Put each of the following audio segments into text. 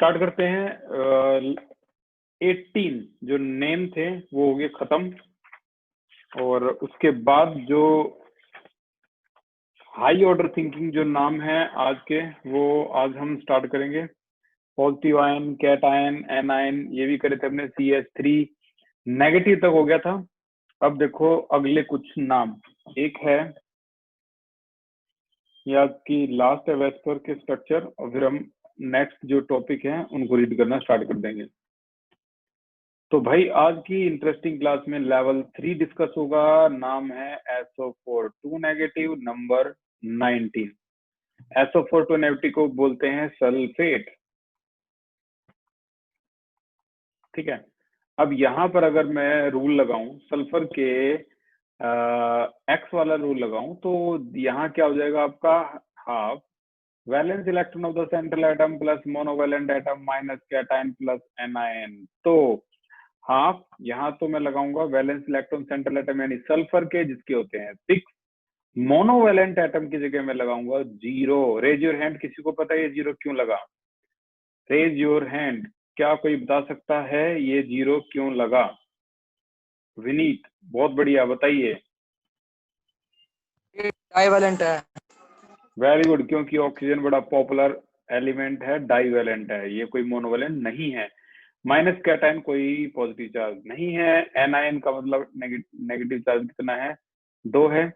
Start करते हैं। 18 जो नेम थे वो हो गए खत्म, और उसके बाद जो हाई ऑर्डर थिंकिंग जो नाम है आज के, वो आज हम स्टार्ट करेंगे। Positive ion, cation, anion, ये भी करे थे हमने। CH3 नेगेटिव तक हो गया था। अब देखो अगले कुछ नाम, एक है ये आपकी लास्ट है वेस्पर के स्ट्रक्चर, और फिर हम नेक्स्ट जो टॉपिक है उनको रीड करना स्टार्ट कर देंगे। तो भाई आज की इंटरेस्टिंग क्लास में लेवल 3 डिस्कस होगा। नाम है SO4 2 negative number 19। SO4 2 negative को बोलते हैं सल्फेट, ठीक है। अब यहाँ पर अगर मैं रूल लगाऊं सल्फर के एक्स वाला रूल लगाऊं, तो यहाँ क्या हो जाएगा आपका, half valence electron of the central atom plus monovalent atom minus cation plus anion. तो हाफ यहाँ तो मैं लगाऊंगा वैलेंस इलेक्ट्रॉन सेंट्रल एटम यानी सल्फर के, जिसके होते हैं 6। मोनोवैलेंट एटम की जगह मैं लगाऊंगा 0। रेज योर हैंड, किसी को पता है ये 0 क्यों लगा? रेज योर हैंड, क्या कोई बता सकता है ये 0 क्यों लगा? विनीत, बहुत बढ़िया, बताइए। डाइवैलेंट है। वेरी गुड, क्योंकि ऑक्सीजन बड़ा पॉपुलर एलिमेंट है, डाइवैलेंट है, ये कोई मोनोवैलेंट नहीं है। माइनस कैटायन कोई पॉजिटिव चार्ज नहीं है। एनायन का मतलब नेगेटिव चार्ज कितना है? 2 है,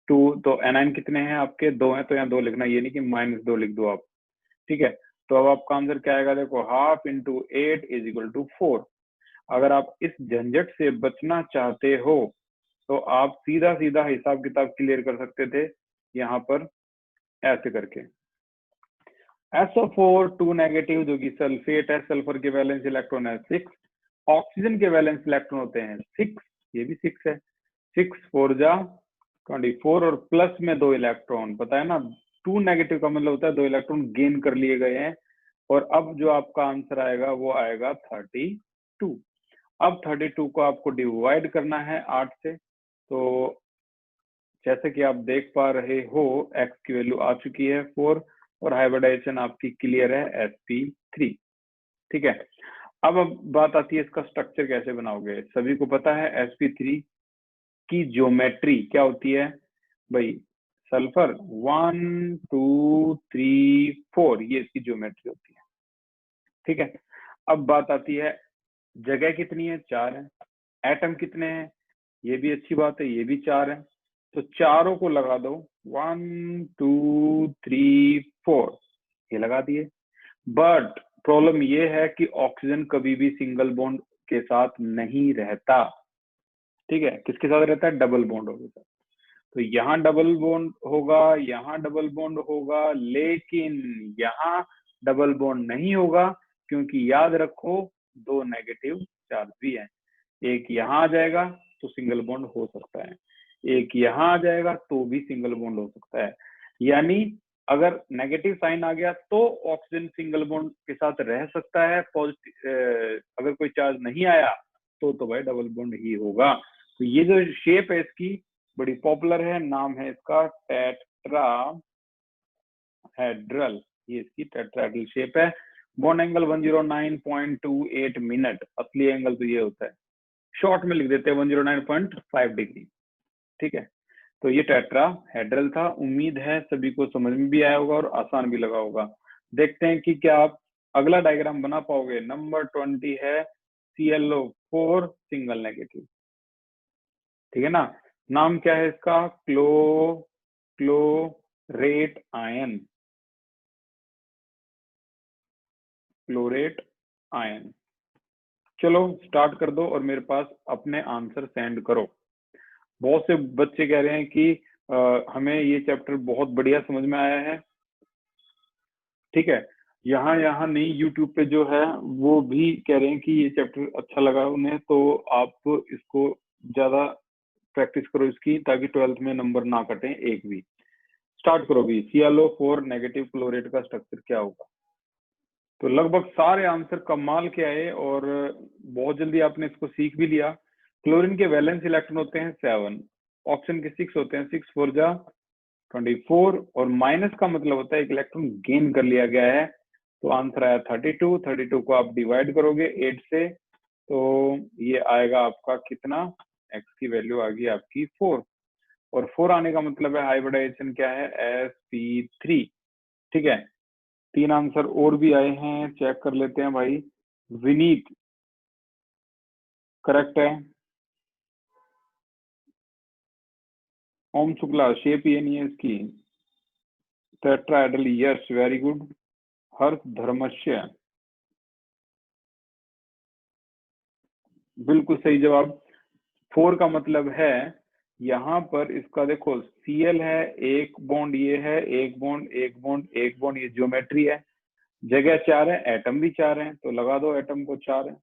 2। तो एनायन कितने हैं आपके? 2 हैं, तो यहाँ 2 लिखना, ये नहीं कि -2 लिख दो आप, ठीक है। तो अब आपका आंसर क्या आएगा? देखो, half into 8 is equal to 4। अगर आप इस झंझट से बचना चाहते हो तो आप सीधा सीधा हिसाब किताब क्लियर कर सकते थे यहाँ पर ऐसे करके। SO4 2 नेगेटिव जो कि सल्फेट है, सल्फर के वैलेंस इलेक्ट्रॉन है 6, ऑक्सीजन के वैलेंस इलेक्ट्रॉन होते हैं 6, ये भी 6 है। 6 4 जा 24, और प्लस में 2 इलेक्ट्रॉन, पता है ना 2 नेगेटिव का मतलब होता है 2 इलेक्ट्रॉन गेन कर लिए गए हैं। और अब जो आपका आंसर आएगा वो आएगा 32। अब 32 को आपको डिवाइड करना है 8 से। तो जैसे कि आप देख पा रहे हो x की वैल्यू आ चुकी है 4, और हाइब्रिडाइजेशन आपकी क्लियर है sp3, ठीक है। अब बात आती है इसका स्ट्रक्चर कैसे बनाओगे। सभी को पता है sp3 की ज्योमेट्री क्या होती है भाई? सल्फर 1 2 3 4, ये इसकी ज्योमेट्री होती है, ठीक है। अब बात आती है जगह कितनी है? 4 है। एटम कितने हैं? ये भी अच्छी बात है, ये भी 4 है। तो चारों को लगा दो, 1 2 3 4, ये लगा दिए। बट प्रॉब्लम ये है कि ऑक्सीजन कभी भी सिंगल बॉन्ड के साथ नहीं रहता, ठीक है। किसके साथ रहता है? डबल बॉन्ड होगा। तो यहाँ डबल बॉन्ड होगा, यहाँ डबल बॉन्ड होगा, लेकिन यहाँ डबल बॉन्ड नहीं होगा, क्योंकि याद रखो 2 नेगेटिव चार्ज भी है। एक यहाँ आ जाएगा तो सिंगल बॉन्ड हो सकता है, एक यहाँ आ जाएगा तो भी सिंगल बॉन्ड हो सकता है। यानी अगर नेगेटिव साइन आ गया तो ऑक्सीजन सिंगल बॉन्ड के साथ रह सकता है, पॉजिटिव अगर कोई चार्ज नहीं आया तो भाई डबल बॉन्ड ही होगा। तो ये जो शेप है इसकी बड़ी पॉपुलर है, नाम है इसका टेट्राहेड्रल, ये इसकी टेट्राहेड्रल शेप है। बॉन्ड एंगल 109.28 मिनट, असली एंगल तो ये होता है, शॉर्ट में लिख देते हैं 109.5 डिग्री, ठीक है। तो ये टेट्राहेड्रल था। उम्मीद है सभी को समझ में भी आया होगा और आसान भी लगा होगा। देखते हैं कि क्या आप अगला डायग्राम बना पाओगे। नंबर 20 है ClO4 सिंगल नेगेटिव, ठीक है ना। नाम क्या है इसका? Chlorate ion, chlorate ion. चलो स्टार्ट कर दो और मेरे पास अपने आंसर सेंड करो। बहुत से बच्चे कह रहे हैं कि हमें ये चैप्टर बहुत बढ़िया समझ में आया है, ठीक है। यहाँ नहीं, यूट्यूब पे जो है वो भी कह रहे हैं कि ये चैप्टर अच्छा लगा उन्हें। तो आप इसको ज्यादा प्रैक्टिस करो इसकी, ताकि 12th में नंबर ना कटें एक भी। स्टार्ट करो भी। ClO4 नेगेटिव क्लोरेट का स्ट्रक्चर क्या होगा? तो लगभग सारे आंसर कमाल के आए और बहुत जल्दी आपने इसको सीख भी लिया। क्लोरीन के वैलेंस इलेक्ट्रॉन होते हैं 7, ऑक्सीजन के 6 होते हैं, 6 4 जा 24, और माइनस का मतलब होता है एक इलेक्ट्रॉन गेन कर लिया गया है। तो आंसर आया 32। 32 को आप डिवाइड करोगे 8 से, तो ये आएगा आपका कितना, x की वैल्यू आ गई आपकी 4, और 4 आने का मतलब है हाइब्रिडाइजेशन क्या है, sp3। ठीक है, 3 आंसर और भी आए हैं, चेक कर लेते हैं भाई। विनीत करेक्ट है। ओम शुक्ला शेप ये नहीं है इसकी। Tetrahedral, yes very good. Harsh धर्मस्य बिल्कुल सही जवाब। 4 का मतलब है यहाँ पर इसका देखो Cl है, एक बॉन्ड ये है, एक बॉन्ड एक बॉन्ड एक बॉन्ड, ये ज्योमेट्री है। जगह 4 है, एटम भी 4 है, तो लगा दो एटम को 4 है।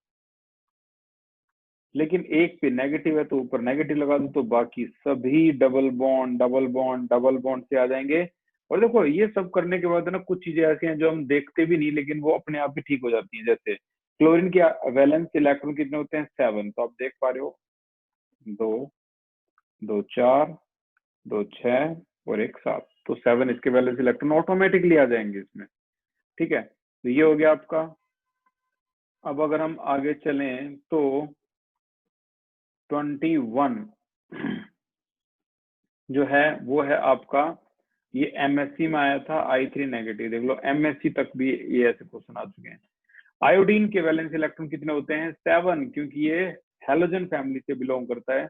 लेकिन एक पे नेगेटिव है तो ऊपर नेगेटिव लगा दो, तो बाकी सभी double bond double bond double bond से आ जाएंगे। और देखो ये सब करने के बाद ना कुछ चीजें ऐसी हैं जो हम देखते भी नहीं, लेकिन वो अपने आप ही ठीक हो जाती हैं। जैसे क्लोरीन के वैलेंस इलेक्ट्रॉन कितने होते हैं, 7, तो आप देख पा रहे हो 2 2 4 2 6 और 1 7, तो 7 इसके वैलेंस इलेक्ट्रॉन ऑटोमेटिकली आ जाएंगे इसमें। ठीक है, तो ये हो गया आपका। अब अगर हम आगे चलें तो 21 जो है वो है आपका, ये एमएससी में आया था I3 नेगेटिव। देख लो एमएससी तक भी ये ऐसे क्वेश्चन आ चुके हैं। आयोडीन के वैलेंस इलेक्ट्रॉन कितने होते हैं, 7, क्योंकि ये हैलोजन फैमिली से बिलोंग करता है।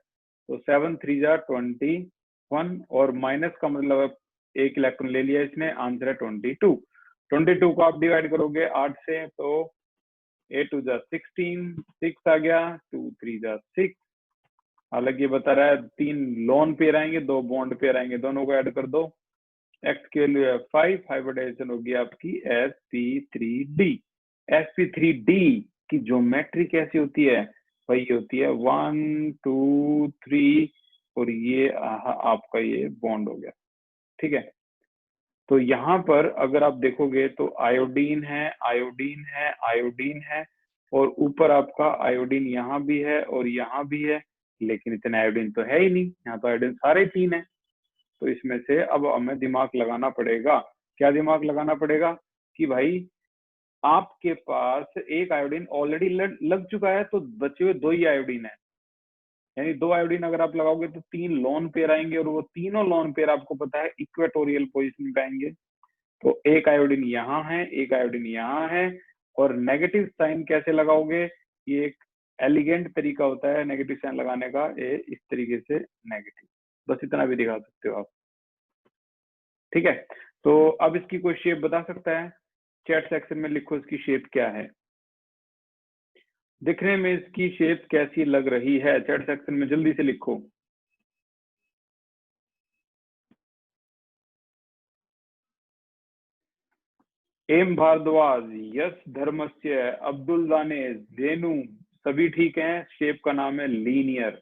तो 7 3 जा 21, और माइनस का मतलब एक इलेक्ट्रॉन ले लिया इसने, आंसर है 22। 22 को आप डिवाइड करोगे 8 से, तो 8 2 जा 16, 6 आ गया, 2 3 जा 6। हालांकि ये बता रहा है 3 लोन पेयर आएंगे, 2 बॉन्ड पेयर आएंगे, दोनों को ऐड कर दो। एक्स के वैल्यू है 5, हाइब्रिडाइजेशन होगी आपकी sp3d। sp3d की ज्योमेट्री कैसी होती है भाई, ये होती है 1 2 3, और ये आपका ये बॉन्ड हो गया। ठीक है, तो यहाँ पर अगर आप देखोगे तो आयोडीन है आयोडीन है आयोडीन है, और ऊपर आपका आयोडीन यहाँ भी है और यहाँ भी है, लेकिन इतने आयोडीन तो है ही नहीं, यहाँ तो आयोडीन सारे 3 है। तो इसमें से अब हमें दिमाग लगाना पड़ेगा। क्या दिमाग लगाना पड़ेगा कि भाई आपके पास एक आयोडीन ऑलरेडी लग चुका है, तो बचे हुए 2 ही आयोडीन है, यानी 2 आयोडीन अगर आप लगाओगे तो 3 लोन पेयर आएंगे, और वो तीनों लोन पेयर आपको पता है इक्वेटोरियल पोजिशन पे आएंगे। तो एक आयोडीन यहाँ है, एक आयोडीन यहाँ है, और नेगेटिव साइन कैसे लगाओगे, ये एक एलिगेंट तरीका होता है नेगेटिव साइन लगाने का, ये इस तरीके से नेगेटिव, बस इतना भी दिखा सकते हो आप। ठीक है, तो अब इसकी कोई शेप बता सकता है, चैट सेक्शन में लिखो इसकी शेप क्या है, दिखने में इसकी शेप कैसी लग रही है, चैट सेक्शन में जल्दी से लिखो। एम भारद्वाज, यस धर्मस्य, अब्दुल दानेश, रेनू, सभी ठीक हैं। शेप का नाम है लीनियर।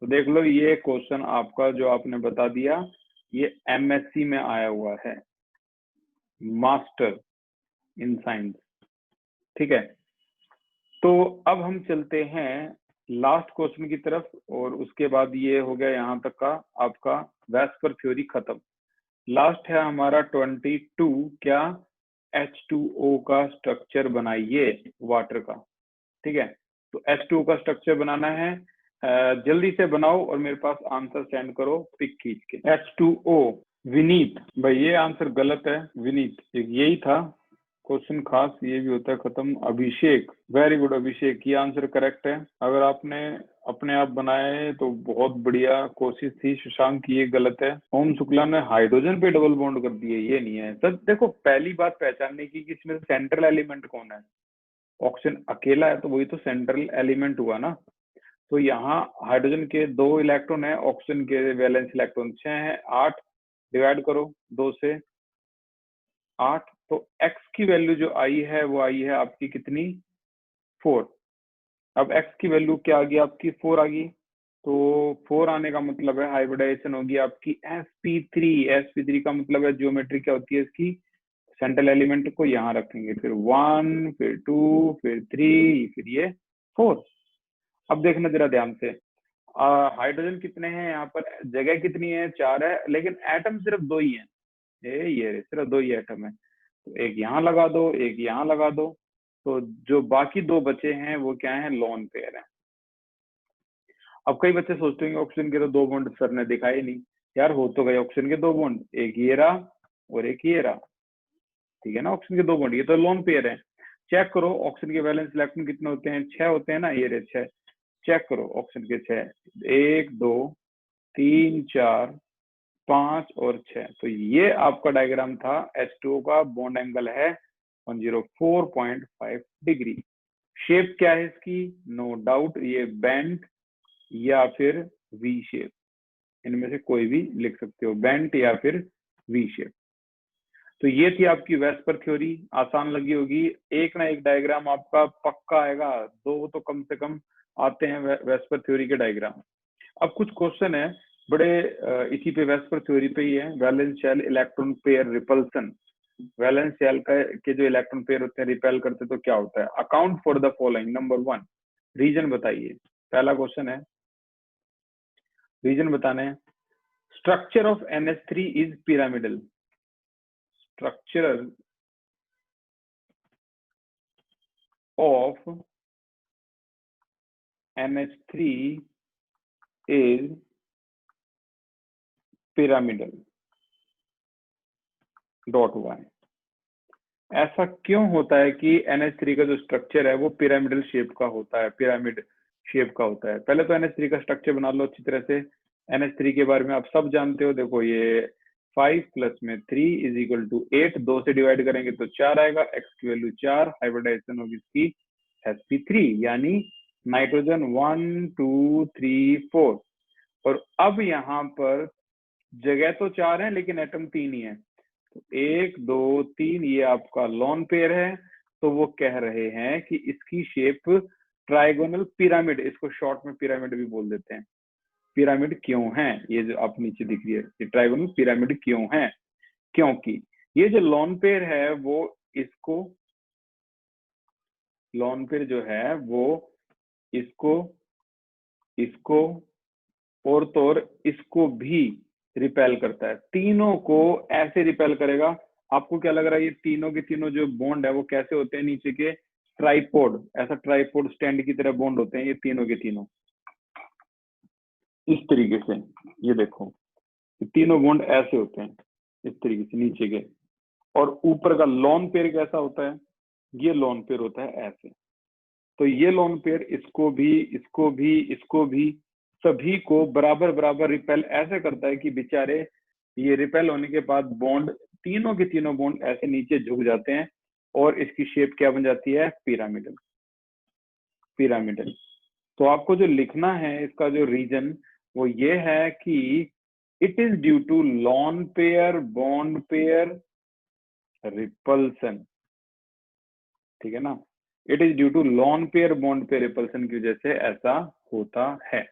तो देख लो ये क्वेश्चन आपका जो आपने बता दिया, ये एमएससी में आया हुआ है, मास्टर इन साइंस। ठीक है, तो अब हम चलते हैं लास्ट क्वेश्चन की तरफ, और उसके बाद ये हो गया यहाँ तक का आपका वैस्पर थ्योरी खत्म। लास्ट है हमारा 22, क्या, H2O का स्ट्रक्चर बनाइए वाटर का। ठीक है, तो H2O का स्ट्रक्चर बनाना है, जल्दी से बनाओ और मेरे पास आंसर सेंड करो पिक खींच के। H2O, विनीत भाई ये आंसर गलत है, विनीत एक यही था क्वेश्चन, खास ये भी होता है खत्म। अभिषेक, वेरी गुड अभिषेक, ये आंसर करेक्ट है। अगर आपने अपने आप बनाए तो बहुत बढ़िया कोशिश थी। शशांक ये गलत है। ओम शुक्ला ने हाइड्रोजन पे डबल बॉन्ड कर दिए, ये नहीं है सर। देखो पहली बात पहचानने की कि इसमें सेंट्रल एलिमेंट कौन है, ऑक्सीजन अकेला है तो वही तो सेंट्रल एलिमेंट हुआ ना। तो यहाँ हाइड्रोजन के 2 इलेक्ट्रॉन है, ऑक्सीजन के वैलेंस इलेक्ट्रॉन 6 है। 8 डिवाइड करो 2 से, 8, तो x की वैल्यू जो आई है वो आई है आपकी कितनी, 4। अब x की वैल्यू क्या आ गई आपकी, 4 आ गई। तो 4 आने का मतलब है हाइब्रिडाइजेशन होगी आपकी sp3। sp3 का मतलब है ज्योमेट्री क्या होती है इसकी, सेंट्रल एलिमेंट को यहाँ रखेंगे, फिर 1 फिर 2 फिर 3 फिर ये 4। अब देखना जरा ध्यान से, हाइड्रोजन कितने हैं यहाँ पर, जगह कितनी है, 4 है, लेकिन एटम सिर्फ 2 ही है। ये सिर्फ 2 ही एटम है। तो एक यहाँ लगा दो, एक यहाँ लगा दो, तो जो बाकी दो बचे हैं वो क्या है, लोन पेयर है। अब कई बच्चे सोचते हैं ऑक्सीजन के तो दो बॉन्ड सर ने दिखाए नहीं। यार हो तो गए ऑक्सीजन के दो बॉन्ड, एक ये रहा और एक ये रहा, ठीक है ना, ऑक्सीजन के दो बॉन्ड, ये तो लोन पेयर है। चेक करो ऑक्सीजन के वैलेंस इलेक्ट्रॉन कितने होते हैं, 6 होते हैं ना, ये रहे 6। चेक करो ऑक्सीजन के 6, 1 2 3 4 5 और 6। तो ये आपका डायग्राम था, H2O का बॉन्ड एंगल है 104.5 डिग्री। शेप क्या है इसकी, नो डाउट ये बेंट या फिर वी शेप, इनमें से कोई भी लिख सकते हो, बेंट या फिर वी शेप। तो ये थी आपकी वेस्पर थ्योरी, आसान लगी होगी। एक ना एक डायग्राम आपका पक्का आएगा, दो तो कम से कम आते हैं वेस्पर थ्योरी के डायग्राम। अब कुछ क्वेश्चन है बड़े इसी पे वेस्पर थ्योरी पे ही है, valence shell electron pair repulsion. Valence shell के जो इलेक्ट्रॉन पेयर होते हैं रिपेल करते तो क्या होता है। Account for the following, number 1 reason बताइए। पहला क्वेश्चन है, रीजन बताने हैं। Structure of NH3 is pyramidal. Structure of NH3 is pyramidal. .y। ऐसा क्यों होता है कि NH3 का जो स्ट्रक्चर है वो पिरामिडल शेप का होता है, पिरामिड शेप का होता है। पहले तो NH3 का स्ट्रक्चर बना लो अच्छी तरह से। NH3 के बारे में आप सब जानते हो, देखो ये 5 प्लस में 3 इज इक्वल टू 8, 2 से डिवाइड करेंगे तो 4 आएगा, x की वैल्यू 4, हाइब्रिडाइजेशन होगी इसकी sp3, यानी नाइट्रोजन 1 2 3 4। और अब यहाँ पर जगह तो 4 है लेकिन एटम 3 ही है, तो 1 2 3 ये आपका लॉन पेयर है। तो वो कह रहे हैं कि इसकी शेप ट्राइगोनल पिरामिड, इसको शॉर्ट में पिरामिड भी बोल देते हैं। पिरामिड क्यों है, ये जो आप नीचे दिख रही है, ये ट्राइगोनल पिरामिड क्यों है, क्योंकि ये जो लॉन पेयर है वो इसको, लॉन पेयर जो है वो इसको, इसको और तो और इसको भी रिपेल करता है, तीनों को ऐसे रिपेल करेगा। आपको क्या लग रहा है, ये तीनों के तीनों जो बॉन्ड है वो कैसे होते हैं, नीचे के ट्राइपोड, ऐसा ट्राइपोड स्टैंड की तरह बॉन्ड होते हैं ये तीनों के तीनों, इस तरीके से। ये देखो ये तीनों बॉन्ड ऐसे होते हैं इस तरीके से नीचे के। और ऊपर का लॉन पेयर कैसा होता है, ये लॉन पेयर होता है ऐसे। तो ये लॉन पेयर इसको भी, इसको भी, इसको भी, सभी को बराबर बराबर रिपेल ऐसे करता है कि बेचारे ये रिपेल होने के बाद बॉन्ड, तीनों के तीनों बॉन्ड ऐसे नीचे झुक जाते हैं और इसकी शेप क्या बन जाती है, पिरामिडल। पिरामिडल। तो आपको जो लिखना है इसका जो रीजन वो ये है कि it is due to lone pair bond pair repulsion, ठीक है ना। It is due to lone pair bond pair repulsion की वजह से ऐसा होता है,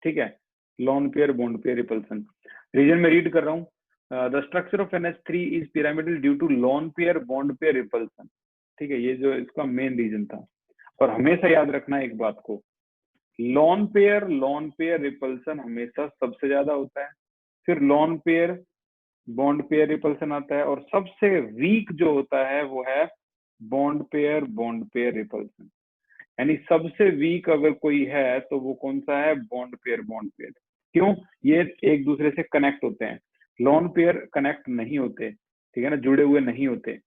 ठीक है। Lone pair bond pair repulsion, reason में रीड कर रहा हूँ। The structure of NH3 is pyramidal due to lone pair bond pair repulsion, ठीक है। ये जो इसका मेन रीजन था। और हमेशा याद रखना एक बात को, लॉन पेयर रिपल्सन हमेशा सबसे ज्यादा होता है, फिर lawn pair bond pair repulsion आता है, और सबसे वीक जो होता है वो है बॉन्ड पेयर रिपल्सन। यानी सबसे वीक अगर कोई है तो वो कौन सा है, बॉन्ड पेयर। क्यों, ये एक दूसरे से कनेक्ट होते हैं, लॉन पेयर कनेक्ट नहीं होते, ठीक है ना, जुड़े हुए नहीं होते।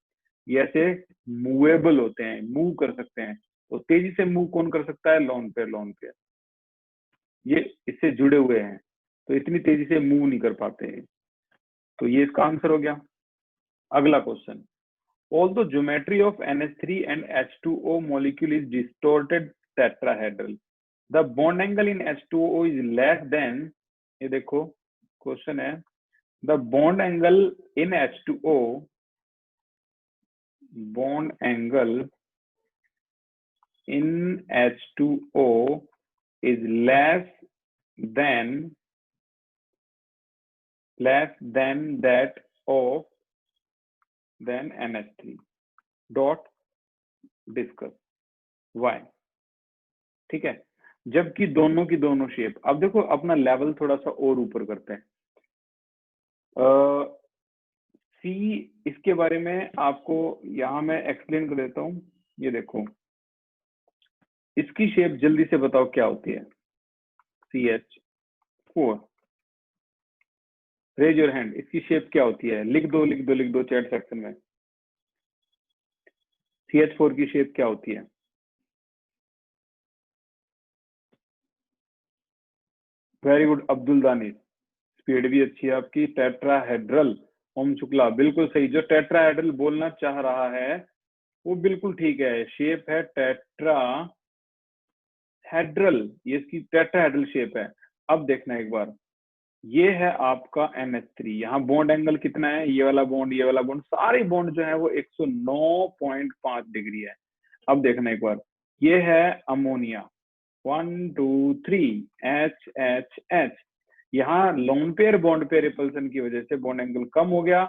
ये ऐसे मूवेबल होते हैं, मूव कर सकते हैं। तो तेजी से मूव कौन कर सकता है, लॉन पेयर। ये इससे जुड़े हुए हैं तो इतनी तेजी से मूव नहीं कर पाते हैं। तो ये इसका आंसर हो गया। अगला question, although geometry of NH3 and H2O molecule is distorted tetrahedral, the bond angle in H2O is less than, ये देखो क्वेश्चन है, the bond angle in H2O, bond angle in H2O is less than that of than NH3 dot discuss why, ठीक है। जबकि दोनों की दोनों shape, अब देखो अपना लेवल थोड़ा सा और ऊपर करते हैं। सी, इसके बारे में आपको यहाँ मैं एक्सप्लेन कर देता हूँ। ये देखो, इसकी शेप जल्दी से बताओ क्या होती है। CH4, रेज योर हैंड, इसकी शेप क्या होती है? लिख दो लिख दो लिख दो चैट सेक्शन में। CH4 की शेप क्या होती है? Very good Abdul Danish, speed भी अच्छी है आपकी। टेट्राहेड्रल, ओम शुक्ला, बिल्कुल सही। जो टेट्राहेड्रल बोलना चाह रहा है वो बिल्कुल ठीक है। शेप है टेट्राहेड्रल, ये इसकी टेट्राहेड्रल शेप है। अब देखना एक बार, ये है आपका NH3। यहाँ बॉन्ड एंगल कितना है? ये वाला बॉन्ड, ये वाला बॉन्ड, सारे बॉन्ड जो है वो 109.5 डिग्री है। अब देखना एक बार, ये है अमोनिया, 1 2 3 H। यहाँ लोन पेयर बॉन्ड पे रिपल्सन की वजह से बॉन्ड एंगल कम हो गया।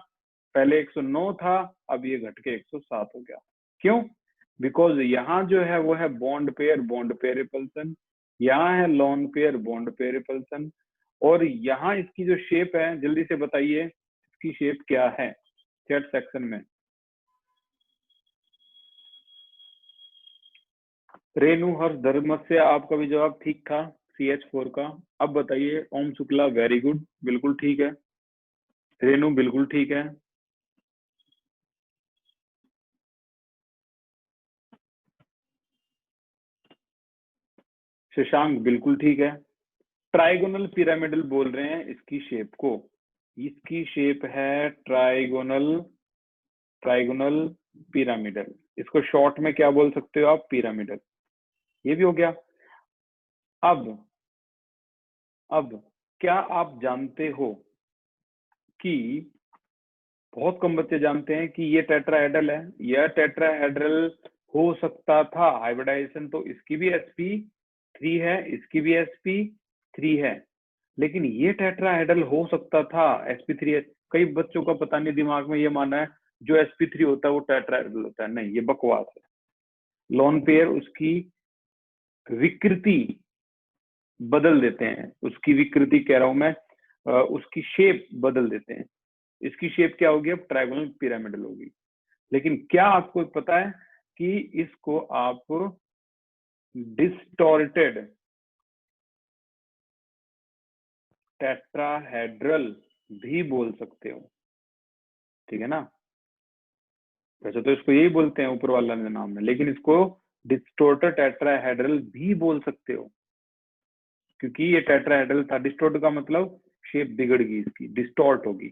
पहले 109 था, अब ये घट के 107 हो गया। क्यों? बिकॉज यहाँ जो है वो है बॉन्ड पेयर रिपल्सन, यहाँ है lone pair bond pair repulsion, और यहाँ इसकी जो शेप है, जल्दी से बताइए इसकी शेप क्या है चैट सेक्शन में। रेणु हर्ष धर्म से आपका भी जवाब ठीक था, CH4 का। अब बताइए ओम शुक्ला, वेरी गुड, बिल्कुल ठीक है। रेणु बिल्कुल ठीक है। शशांक बिल्कुल ठीक है। ट्राइगोनल पिरामिडल बोल रहे हैं इसकी शेप को। इसकी शेप है ट्राइगोनल पिरामिडल। इसको शॉर्ट में क्या बोल सकते हो आप? पिरामिडल। ये भी हो गया। अब क्या आप जानते हो कि बहुत कम बच्चे जानते हैं कि ये टेट्राहेड्रल है। यह टेट्राहेड्रल हो सकता था, हाइब्रिडाइजेशन तो इसकी भी sp3 है, इसकी भी sp3 है, लेकिन ये टेट्राहेड्रल हो सकता था sp3 है। कई बच्चों का पता नहीं दिमाग में ये माना है जो sp3 होता है वो टेट्राहेड्रल होता है। नहीं, ये बकवास है। लोन पेयर उसकी विकृति बदल देते हैं, उसकी विकृति कह रहा हूं मैं, उसकी शेप बदल देते हैं। इसकी शेप क्या होगी? अब ट्राइगोनल पिरामिडल होगी। लेकिन क्या आपको पता है कि इसको आप डिस्टॉर्टेड टेट्राहेड्रल भी बोल सकते हो, ठीक है ना? वैसे तो इसको यही बोलते हैं ऊपर वाला नाम में, लेकिन इसको डिस्टॉर्टेड टेट्राहेड्रल भी बोल सकते हो, क्योंकि ये टेट्राहेड्रल था। डिस्टॉर्ट का मतलब शेप बिगड़ गई, इसकी डिस्टॉर्ट होगी।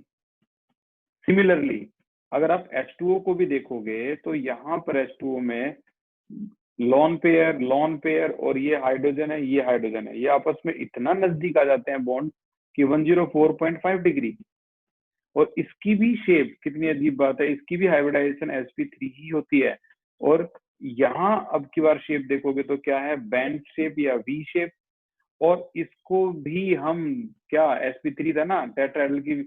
सिमिलरली अगर आप H2O को भी देखोगे तो यहाँ पर H2O में लोन पेयर और ये हाइड्रोजन है, ये हाइड्रोजन है, ये आपस में इतना नजदीक आ जाते हैं बॉन्ड कि 104.5 डिग्री। और इसकी भी शेप कितनी अजीब बात है, इसकी भी हाइब्रिडाइजेशन sp3 ही होती है। और यहाँ अब की बार शेप देखोगे तो क्या है? बैंड शेप या V शेप। और इसको भी हम क्या, sp3 था ना, टेट्राहेड्रल की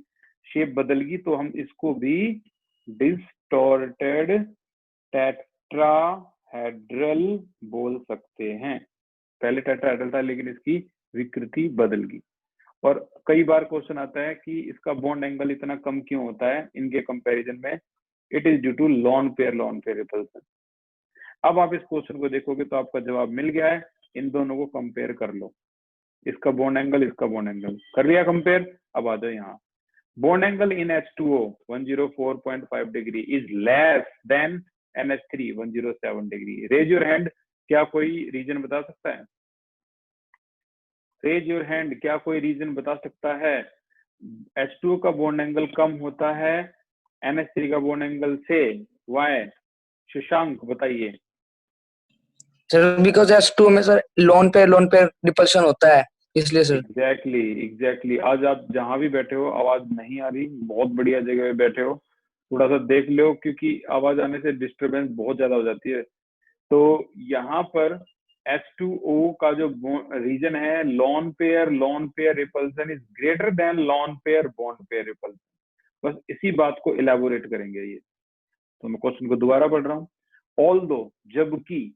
शेप बदल गई तो हम इसको भी डिस्टॉर्टेड टेट्राहेड्रल बोल सकते हैं। पहले टेट्राहेड्रल था लेकिन इसकी विकृति बदल गई। और कई बार क्वेश्चन आता है कि इसका बॉन्ड एंगल इतना कम क्यों होता है इनके कंपैरिजन में? It is due to lone pair repulsion. अब आप इस क्वेश्चन को देखोगे तो आपका जवाब मिल गया है। इन दोनों को कंपेयर कर लो, इसका बॉन्ड एंगल, इसका बॉन्ड एंगल कर लिया कंपेयर। अब आ जाओ यहाँ, bond angle in H2O 104.5 degree is less than NH3 107 degree. Raise your hand, क्या कोई रीजन बता सकता है? रेज योर हैंड, क्या कोई रीजन बता सकता है? H2O का बॉन्ड एंगल कम होता है NH3 का बॉन्ड एंगल से, वाई? शशांक बताइए। सर बिकॉज H2O में सर लोन पेयर रिपल्शन होता है, इसलिए सर। एग्जैक्टली। आज आप जहां भी बैठे हो, आवाज नहीं आ रही, बहुत बढ़िया जगह पे बैठे हो, थोड़ा सा देख लो क्योंकि आवाज आने से डिस्टरबेंस बहुत ज्यादा हो जाती है। तो यहाँ पर H2O का जो रीजन है, loan pair repulsion is greater than lone pair bond pair repulsion. बस इसी बात को इलेबोरेट करेंगे ये। तो मैं क्वेश्चन को दोबारा पढ़ रहा हूँ। ऑल्दो, जबकि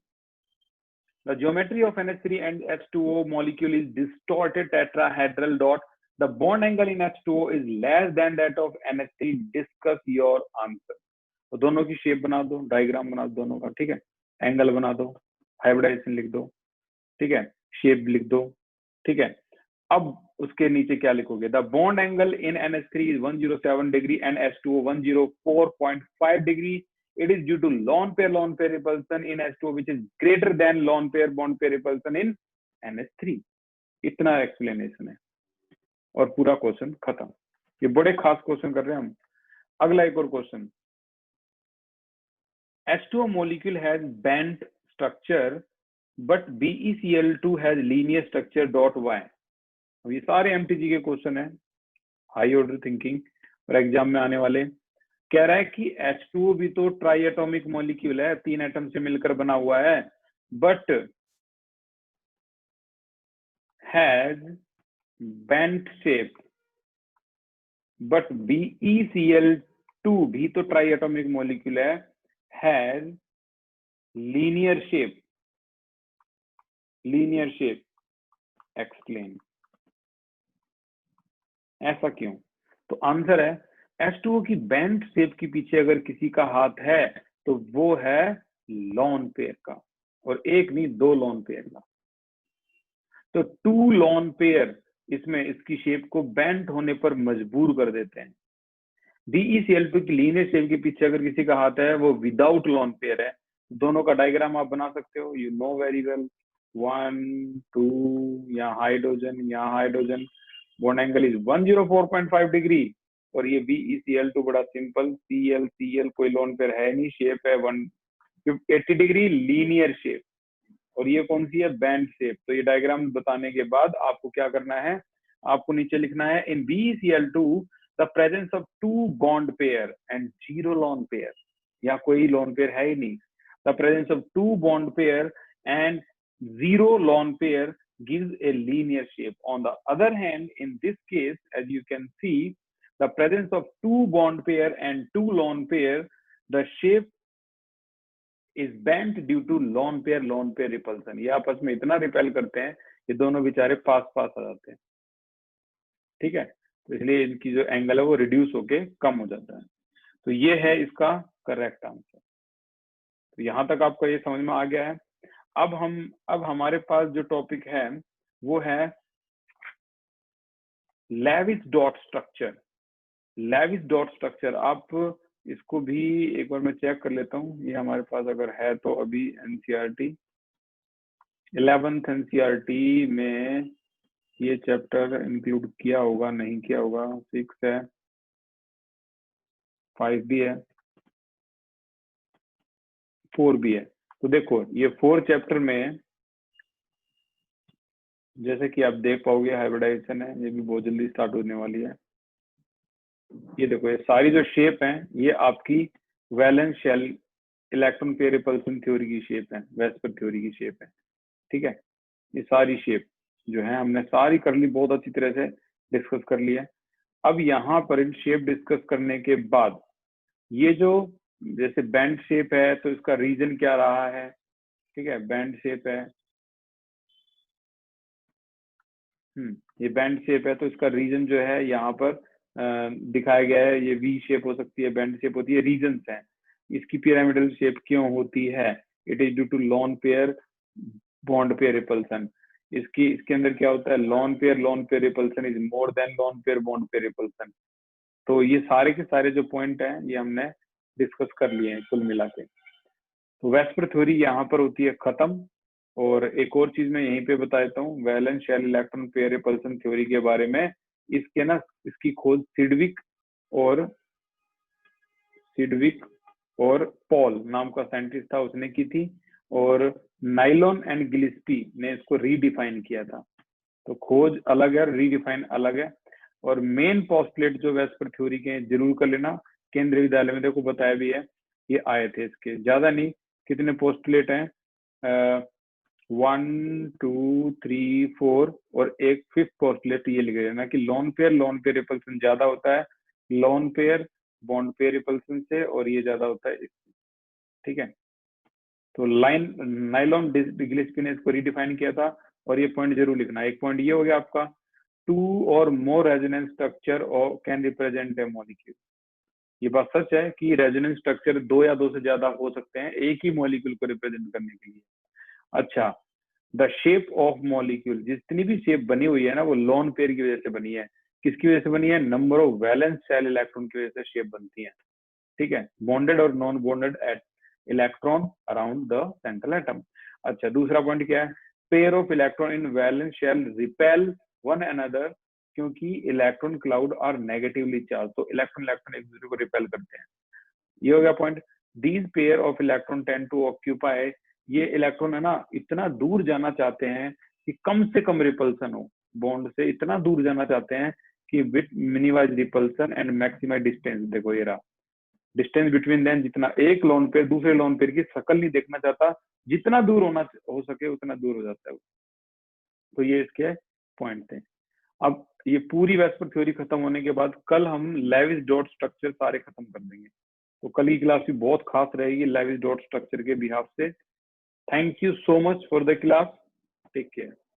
the geometry of NH3 and H2O molecule is distorted tetrahedral dot the bond angle in H2O is less then that of NH3, discuss your answer. तो दोनों की शेप बना दो, डायग्राम बना दो दोनों का, ठीक है, एंगल बना दो, हाइब्रिडाइजेशन लिख दो, ठीक है, शेप लिख दो, ठीक है। अब उसके नीचे क्या लिखोगे, the bond angle in NH3 is 107 degree and H2O 104.5 degree. It is due to lone pair repulsion in H2O which is greater than lone pair bond pair repulsion in NH3। इतना एक्सप्लेनेशन है और पूरा question खत्म। ये बड़े खास question कर रहे हैं हम। अगला एक और question, H2O molecule has bent structure but BeCl2 has linear structure dot y। अब ये सारे MTG के क्वेश्चन है, हाई ऑर्डर थिंकिंग और एग्जाम में आने वाले। कह रहा है कि H2O भी तो ट्राई एटॉमिक मॉलिक्यूल है, 3 एटम से मिलकर बना हुआ है, but has bent shape, but BeCl2 भी तो ट्राई एटॉमिक मॉलिक्यूल है, has linear shape, linear shape, explain. ऐसा क्यों? तो आंसर है H2O की बेंट शेप के पीछे अगर किसी का हाथ है तो वो है लॉन पेयर का, और एक नहीं 2 लॉन पेयर का। तो 2 लॉन पेयर इसमें इसकी शेप को बेंट होने पर मजबूर कर देते हैं। BeCl2 की लीनियर शेप के पीछे अगर किसी का हाथ है वो विदाउट लॉन पेयर है। दोनों का डायग्राम आप बना सकते हो, यू नो वेरी वेल। 1 2, यहाँ हाइड्रोजन, यहाँ hydrogen, bond angle is 104.5 degree. और ये BeCl2 बड़ा सिंपल, Cl कोई लोन पेयर है नहीं, शेप है 180 डिग्री लीनियर शेप, और ये कौन सी है, बैंड शेप। तो ये डायग्राम बताने के बाद आपको क्या करना है, आपको नीचे लिखना है इन BeCl2 the presence of 2 bond pair and 0 lone pair. या कोई लोन पेयर है ही नहीं। The presence of 2 bond pair and 0 lone pair gives a linear shape. On the other hand, in this case, as you can see, the presence of 2 bond pair and 2 lone pair, the shape is bent due to lone pair repulsion। ये आपस में इतना repel करते हैं, ये दोनों बेचारे पास पास आ जाते हैं, ठीक है। तो इसलिए इनकी जो एंगल है वो रिड्यूस होके कम हो जाता है। तो ये है इसका करेक्ट आंसर। तो यहां तक आपको ये समझ में आ गया है। अब हमारे पास जो टॉपिक है वो है Lewis dot structure. Lewis dot structure, आप इसको भी एक बार मैं चेक कर लेता हूँ, ये हमारे पास अगर है तो अभी NCERT 11th NCERT में ये चैप्टर इंक्लूड किया होगा, नहीं किया होगा। 6 है, 5 भी है, 4 भी है। तो देखो ये 4 चैप्टर में जैसे कि आप देख पाओगे हाइब्रिडाइजेशन है, ये भी बहुत जल्दी स्टार्ट होने वाली है। ये देखो ये सारी जो शेप है ये आपकी valence shell electron pair repulsion theory की शेप है, वेस्पर थ्योरी की शेप है, ठीक है। ये सारी शेप जो है हमने सारी कर ली, बहुत अच्छी तरह से डिस्कस कर लिया। अब यहाँ पर इन शेप डिस्कस करने के बाद ये जो जैसे बैंड शेप है तो इसका रीजन क्या रहा है, ठीक है, बैंड शेप है, ये बैंड शेप है तो इसका रीजन जो है यहाँ पर दिखाया गया है। ये वी शेप हो सकती है, बैंड शेप होती है, रीजंस हैं। इसकी पिरामिडल शेप क्यों होती है, it is due to lone pair bond pair repulsion. इसके अंदर क्या होता है, lone pair repulsion is more than lone pair bond pair repulsion. तो ये सारे के सारे जो पॉइंट हैं ये हमने डिस्कस कर लिए हैं कुल मिला के। तो वेस्पर थ्योरी यहाँ पर होती है खत्म। और एक और चीज मैं यहीं पे बता देता हूँ, valence shell electron pair repulsion theory के बारे में। इसकी खोज सिडविक और पॉल नाम का साइंटिस्ट था, उसने की थी, और नाइलॉन एंड गिलिस्पी ने इसको रीडिफाइन किया था। तो खोज अलग है, रीडिफाइन अलग है। और मेन पोस्टुलेट जो वेस्पर थ्योरी के जरूर कर लेना, केंद्रीय विद्यालय में देखो बताया भी है, ये आए थे इसके, ज्यादा नहीं, कितने पोस्टुलेट हैं, 1 2 3 4 और एक 5th पोस्टुलेट ये लिख लेना कि लॉन पेयर रिपल्सन ज्यादा होता है lone pair bond pair repulsion से, और ये ज्यादा होता है इससे, ठीक है। तो नाइलॉन गिलिस्पी ने इसको रीडिफाइन किया था, और ये पॉइंट जरूर लिखना। एक पॉइंट ये हो गया आपका। 2 or more resonance structure or can represent a molecule. ये बात सच है कि रेजोनेंस स्ट्रक्चर 2 या 2 से ज्यादा हो सकते हैं एक ही मॉलिक्यूल को रिप्रेजेंट करने के लिए। अच्छा, द शेप ऑफ मॉलिक्यूल, जितनी भी शेप बनी हुई है ना वो लोन पेयर की वजह से बनी है। किसकी वजह से बनी है? Number of valence shell electron की वजह से शेप बनती है। ठीक है, बॉन्डेड और non bonded eight electron around the central atom. अच्छा, दूसरा पॉइंट क्या है? Pair of electron in valence shell repel one another, क्योंकि electron cloud are negatively charge, तो इलेक्ट्रॉन एक दूसरे को रिपेल करते हैं। ये हो गया point. These pair of electron tend to occupy, ये इलेक्ट्रॉन है ना इतना दूर जाना चाहते हैं कि कम से कम रिपल्सन हो, बॉन्ड से इतना दूर जाना चाहते हैं कि with minimise repulsion and maximise distance. देखो ये रहा डिस्टेंस बिटवीन देम, जितना एक लोन पेयर दूसरे लोन पेयर की शक्ल नहीं देखना चाहता, जितना दूर हो सके उतना दूर हो जाता है वो। तो ये इसके पॉइंट थे। अब ये पूरी वेस्पर थ्योरी खत्म होने के बाद कल हम लेविस डॉट स्ट्रक्चर सारे खत्म कर देंगे। तो कल की क्लास भी बहुत खास रहेगी लेविस डॉट स्ट्रक्चर के बिहाफ से। Thank you so much for the class, take care.